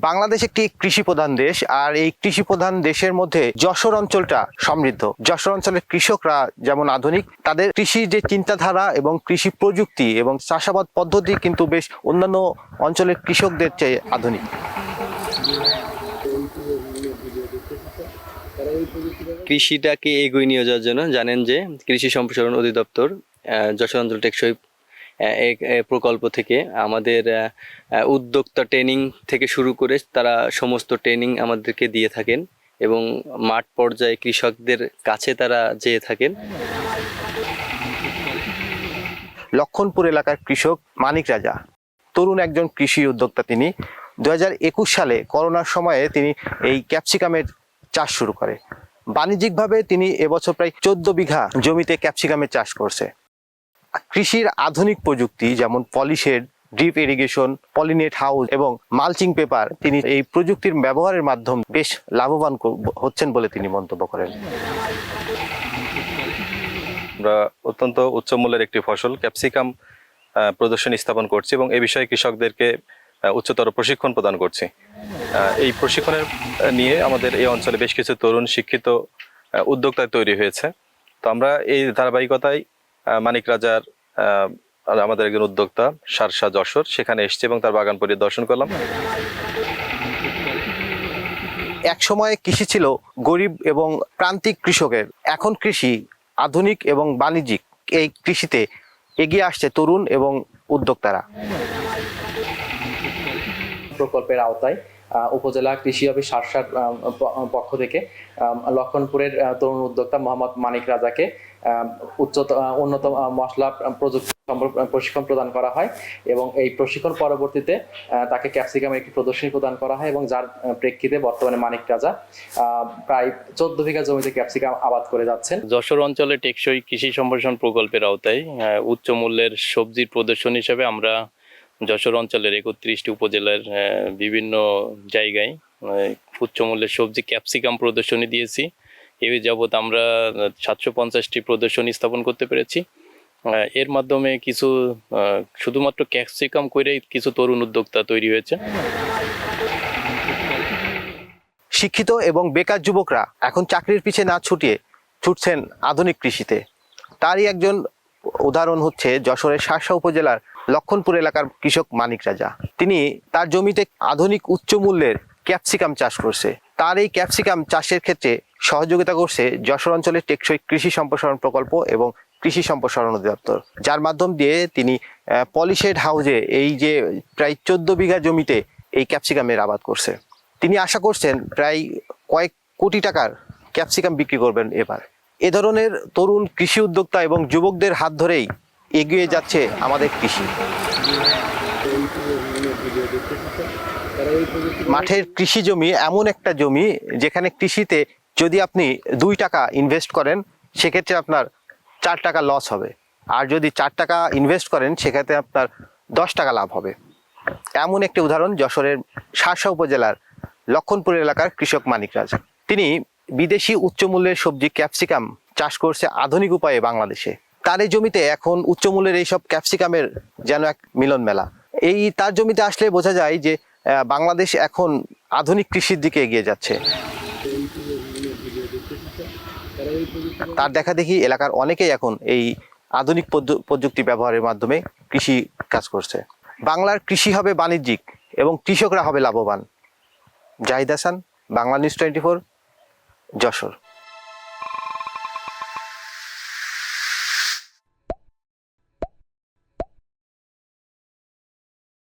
বাংলাদেশ একটি কৃষি প্রধান দেশ, আর এই কৃষি প্রধান দেশের মধ্যে যশোর অঞ্চলটা সমৃদ্ধ। যশোর অঞ্চলের কৃষকরা যেমন আধুনিক, তাদের কৃষি যে চিন্তাধারা এবং কৃষি প্রযুক্তি এবং চাষাবাদ পদ্ধতি কিন্তু বেশ অন্যান্য অঞ্চলের কৃষকদের চেয়ে আধুনিক। কৃষিটাকে এগিয়ে নিয়ে যাওয়ার জন্য জানেন যে কৃষি সম্প্রসারণ অধিদপ্তর যশোর অঞ্চল টেকসই প্রকল্প থেকে আমাদের উদ্যোক্তা ট্রেনিং থেকে শুরু করে তারা সমস্ত ট্রেনিং আমাদেরকে দিয়ে থাকেন এবং মাঠ পর্যায়ে কৃষকদের কাছে তারা যেয়ে থাকেন। লক্ষণপুর এলাকার কৃষক মানিক রাজা তরুণ একজন কৃষি উদ্যোক্তা। তিনি 2021 সালে করোনার সময়ে তিনি এই ক্যাপসিকামের চাষ শুরু করে। বাণিজ্যিকভাবে তিনি এবছর প্রায় 14 বিঘা জমিতে ক্যাপসিকামের চাষ করছে। কৃষির আধুনিক প্রযুক্তি যেমন polished, drip irrigation, pollinate house এবং মালচিং পেপার, তিনি এই প্রযুক্তির ব্যবহারের মাধ্যমে বেশ লাভবান হচ্ছেন বলে তিনি মন্তব্য করেন। আমরা অত্যন্ত উচ্চ মূল্যের একটি ফসল ক্যাপসিকাম প্রদর্শনী স্থাপন করছি এবং এ বিষয়ে কৃষকদেরকে উচ্চতর প্রশিক্ষণ প্রদান করছি। এই প্রশিক্ষণের নিয়ে আমাদের এই অঞ্চলে বেশ কিছু তরুণ শিক্ষিত উদ্যোক্তা তৈরি হয়েছে। তো আমরা এই ধারাবাহিকতায় মানিক রাজার আমাদের একজন উদ্যোক্তা সারসা যশোর সেখানে এসেছি এবং তার বাগান পরিদর্শন করলাম। এক সময় কৃষি ছিল গরিব এবং প্রান্তিক কৃষকের, এখন কৃষি আধুনিক এবং বাণিজ্যিক। এই কৃষিতে এগিয়ে আসছে তরুণ এবং উদ্যোক্তারা। প্রকল্পের আওতায় উপজেলা কৃষি অফিস সারসার পক্ষ থেকে লক্ষণপুরের তরুণ উদ্যোক্তা মোহাম্মদ মানিক রাজাকে উন্নত মশলা প্রযুক্তি প্রশিক্ষণ প্রদান করা হয় এবং এই প্রশিক্ষণ পরবর্তীতে তাকে ক্যাপসিকামের একটি প্রদর্শনী প্রদান করা হয় এবং যার প্রেক্ষিতে বর্তমানে মানিক রাজা প্রায় 14 বিঘা জমিতে ক্যাপসিকাম আবাদ করে যাচ্ছেন। যশোর অঞ্চলে টেকসই কৃষি সম্প্রসারণ প্রকল্পের আওতায় উচ্চ মূল্যের সবজির প্রদর্শনী হিসেবে আমরা যশোর অঞ্চলের 31টি উপজেলার বিভিন্ন জায়গায় উচ্চ মূল্যের সবজি ক্যাপসিকাম প্রদর্শনী দিয়েছি। এই যাবৎ আমরা 750টি প্রদর্শনী স্থাপন করতে পেরেছি। এর মাধ্যমে কিছু শুধুমাত্র ক্যাপসিকাম করেই কিছু তরুণ উদ্যোক্তা তৈরি হয়েছে। শিক্ষিত এবং বেকার যুবকরা এখন চাকরির পিছে না ছুটছেন আধুনিক কৃষিতে। তারই একজন উদাহরণ হচ্ছে যশোরের শার্শা উপজেলার লক্ষণপুর এলাকার কৃষক মানিক রাজা। তিনি তার জমিতে আধুনিক উচ্চ মূল্যের ক্যাপসিকাম চাষ করছে। তার এই ক্যাপসিকাম চাষের ক্ষেত্রে সহযোগিতা করছে যশোর অঞ্চলের টেকসই কৃষি সম্প্রসারণ প্রকল্প এবং কৃষি সম্প্রসারণ অধিদপ্তর, যার মাধ্যম দিয়ে তিনি পলিশেড হাউসে এই যে প্রায় 14 বিঘা জমিতে এই ক্যাপসিকামের আবাদ করছে। তিনি আশা করছেন প্রায় কয়েক কোটি টাকার ক্যাপসিকাম বিক্রি করবেন এবার। এ ধরনের তরুণ কৃষি উদ্যোক্তা এবং যুবকদের হাত ধরেই এগিয়ে যাচ্ছে আমাদের কৃষি। মাঠের কৃষি জমি এমন একটা জমি যেখানে কৃষিতে যদি আপনি 2 টাকা ইনভেস্ট করেন সেক্ষেত্রে আপনার 4 টাকা লস হবে, আর যদি 4 টাকা ইনভেস্ট করেন সেক্ষেত্রে আপনার 10 টাকা লাভ হবে। এমন একটি উদাহরণ যশোরের শার্শা উপজেলার লক্ষণপুর এলাকার কৃষক মানিক রাজা। তিনি বিদেশি উচ্চমূল্যের সবজি ক্যাপসিকাম চাষ করছে আধুনিক উপায়ে বাংলাদেশে। তার এই জমিতে এখন উচ্চমূল্যের এইসব ক্যাপসিকামের যেন এক মিলন মেলা। এই তার জমিতে আসলে বোঝা যায় যে বাংলাদেশ এখন আধুনিক কৃষির দিকে এগিয়ে যাচ্ছে। তার দেখা দেখি এলাকার অনেকেই এখন এই আধুনিক প্রযুক্তি ব্যবহারের মাধ্যমে কৃষি কাজ করছে। বাংলার কৃষি হবে বাণিজ্যিক এবং কৃষকরা হবে লাভবান। জাহিদ হাসান, বাংলা নিউজ 24, যশোর।